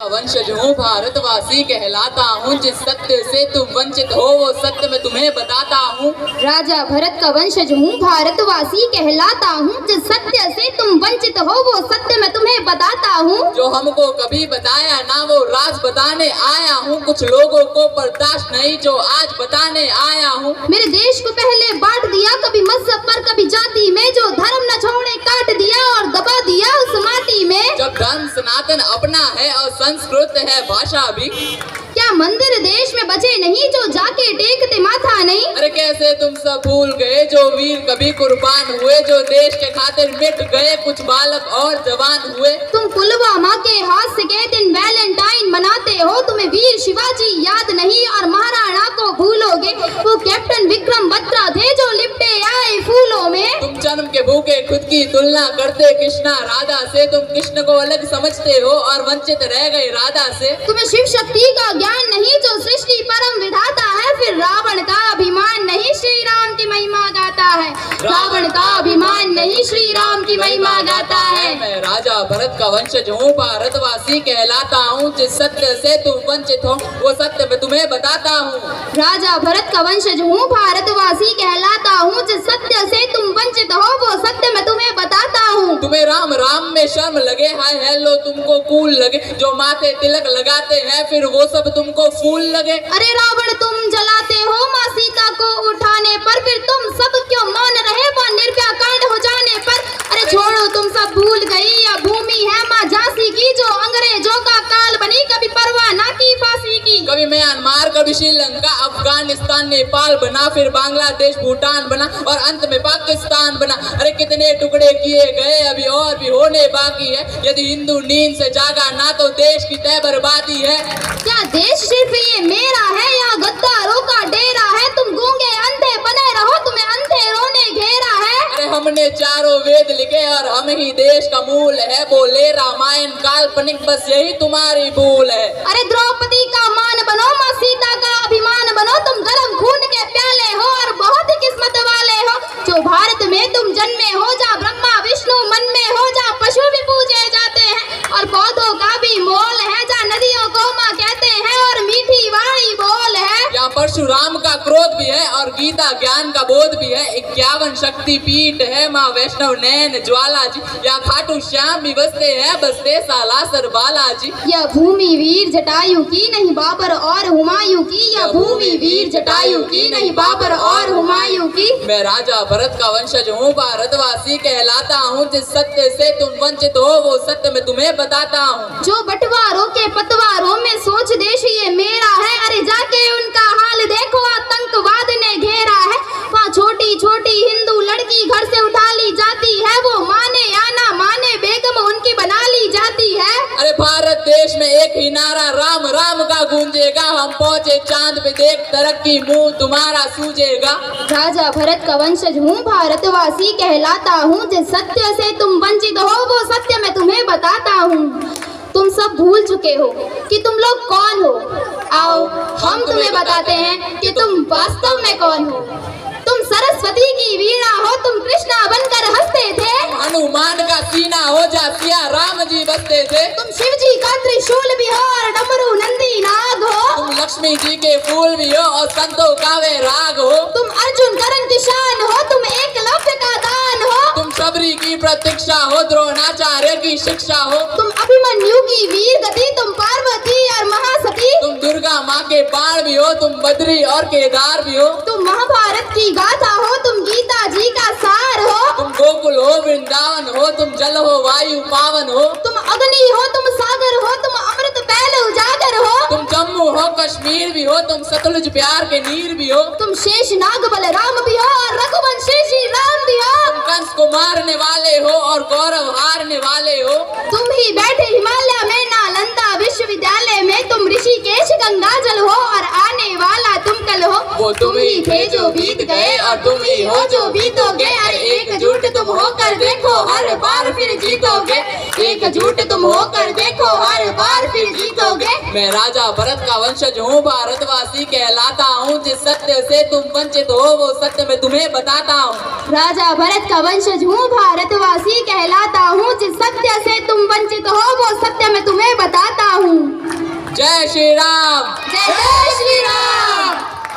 वंशज हूँ भारतवासी कहलाता हूँ, जिस सत्य से तुम वंचित हो वो सत्य मैं तुम्हें बताता हूँ। राजा भरत का वंशज हूँ भारतवासी कहलाता हूँ, जिस सत्य से तुम वंचित हो वो सत्य मैं तुम्हें बताता हूँ। जो हमको कभी बताया ना वो राज बताने आया हूँ, कुछ लोगों को बर्दाश्त नहीं जो आज बताने आया हूँ। मेरे देश को पहले बांट दिया, कभी मजहब पर कभी जाति में, जो धर्म न छोड़े काट दिया और दबा दिया उस माटी में। जब धर्म सनातन अपना है और संस्कृत है भाषा भी, क्या मंदिर देश में बचे नहीं जो जाके टेकते माथा नहीं। अरे कैसे तुम सब भूल गए जो वीर कभी कुर्बान हुए, जो देश के खातिर मिट गए कुछ बालक और जवान हुए। तुम पुलवामा के हादसे के दिन वैलेंटाइन मनाते हो, तुम्हें वीर शिवाजी याद नहीं और महाराणा को भूलोगे। वो कैप्टन विक्रम बत्रा थे जो लिपटे आए फूलों में। तुम जन्म के भूखे खुद की तुलना करते कृष्णा राधा से, तुम कृष्ण को अलग समझते हो और वंचित रह गए राधा से। तुम्हें शिव शक्ति का ज्ञान नहीं जो सृष्टि परम विधाता है, फिर रावण का अभिमान नहीं श्री राम की महिमा गाता है। रावण का अभिमान नहीं श्री राम की महिमा गाता है। मैं राजा भरत का वंशज हूँ भारतवासी कहलाता हूँ, जिस सत्य से तुम वंचित हो वो सत्य मैं तुम्हें बताता हूँ। राजा भरत का वंशज हूँ भारतवासी कहलाता हूँ, जिस सत्य से तुम वंचित हो वो सत्य मैं तुम्हें बताता हूँ। तुम्हें राम राम में शर्म लगे, हाय हेलो तुमको कूल लगे, जो माथे तिलक लगाते हैं फिर वो सब तुमको फूल लगे। अरे रावण तुम जलाते हो माँ सीता को उठाने पर, फिर तुम सब क्यों मौन रहे वो निर्भया कांड हो जाने पर। अरे छोड़ो तुम सब भूल गई यह भूमि है माँ झांसी की, जो अंग्रेजों का काल बनी कभी परवाह ना की फांसी की। कभी म्यांमार कभी श्रीलंका अफगानिस्तान नेपाल बना, फिर बांग्लादेश भूटान बना और अंत में पाकिस्तान बना। अरे कितने टुकड़े किए गए अभी और भी होने बाकी है, यदि हिंदू नींद से जागा ना तो देश की तय बर्बादी है। क्या देश सिर्फ ये मेरा है या गद्दारों का डेरा है, तुम गूंगे अंधे बने रहो तुम्हें अंधेरों ने घेरा है। अरे हमने चारों वेद लिखे और हम ही देश का मूल है, बोले रामायण काल्पनिक बस यही तुम्हारी भूल है। अरे द्रौपदी का मान बनो माँ सीता का अभिमान बनो, तुम गरम खून के प्याले हो और बहुत ही किस्मत वाले हो। जो भारत में तुम जन्मे हो, जहाँ ब्रह्मा विष्णु मन में हो, जहाँ पशु भी पूजे जाते हैं और पौधों का भी मोल है, जहाँ नदियों को माँ कहते हैं और मीठी वाणी बोल है। यहाँ परशुराम का क्रोध भी है और गीता ज्ञान का बोध भी है। 51 शक्ति पीठ है, माँ वैष्णव नैन ज्वाला जी, यहाँ खाटू श्याम भी बसते हैं, बसते सालासर बालाजी। यह भूमि वीर जटायु की नहीं बाबर और हुमायूं की, यह भूमि वीर जटायु की नहीं बाबर और हुमायूं की। मैं राजा भरत का वंशज हूँ भारतवासी कहलाता हूँ, जिस सत्य से तुम वंचित हो वो सत्य मैं तुम्हें बताता हूँ। जो बंटवारों के पतवारों में सोच देश ये मेरा है, अरे जाके उनका हाल देखो आतंकवाद ने घेरा है। वहाँ छोटी छोटी हिंदू लड़की घर से उठा ली जाती है, वो माने या ना माने बेगम उनकी बना ली जाती है। अरे भारत देश में एक ही नारा राम राम का गूंजेगा, हम पहुँचे चांद पे देख तरक्की मुंह तुम्हारा सूझेगा। राजा भरत का वंशज हूँ भारतवासी कहलाता हूँ, जिस सत्य से तुम वंचित हो वो सत्य मैं तुम्हें बताता हूँ। तुम सब भूल चुके हो कि तुम लोग कौन हो, आओ हम तुम्हें बताते हैं कि तुम वास्तव में कौन हो। तुम सरस्वती की वीणा हो, तुम कृष्णा बनकर हंसते थे, हनुमान का सीना हो जा सिया राम जी बसते थे। तुम शिव जी का त्रिशूल भी हो और डमरू नंदी नाग हो, तुम लक्ष्मी जी के फूल भी हो और संतों का वे राग हो। तुम अर्जुन करण किसान हो, तुम एकलव्य का दान हो, तुम शबरी की प्रतीक्षा हो, द्रोणाचार्य की शिक्षा हो। तुम अभिमन्यु की वीर गति, तुम पार्वती और महासती, तुम दुर्गा माँ के बाण भी हो, तुम बद्री और केदार भी हो। तुम महाभारत की गाथा हो, तुम गीता जी का सार हो, तुम गोकुल हो वृंदावन हो, तुम जल हो वायु पावन हो। तुम अग्नि हो, तुम सागर हो, तुम अमृत पहले उजागर हो, तुम जम्मू हो कश्मीर भी हो, तुम सतलुज प्यार के नीर भी हो। तुम शेष नाग बलराम भी हो और रघुवंशी श्री राम भी हो, तुम कंस को मारने वाले हो और गौरव हारने वाले हो। तुम ही बैठे हिमालय में नालंदा विश्वविद्यालय में, तुम ऋषिकेश गंगाजल हो और आने वाला तुम कल हो। वो तुम ही थे जो बीत गए और तुम ही हो जो बीतोगे, अरे एकजुट तुम होकर देखो हर बार फिर जीतोगे, एकजुट तुम होकर देखो हर बार फिर जीतोगे। मैं राजा भरत का वंशज हूँ भारतवासी कहलाता हूँ, जिस सत्य से तुम वंचित हो वो सत्य मैं तुम्हें बताता हूँ। राजा भरत का वंशज हूँ भारतवासी कहलाता हूँ, जिस सत्य से तुम वंचित हो वो सत्य मैं तुम्हें बताता हूँ। जय श्री राम। जय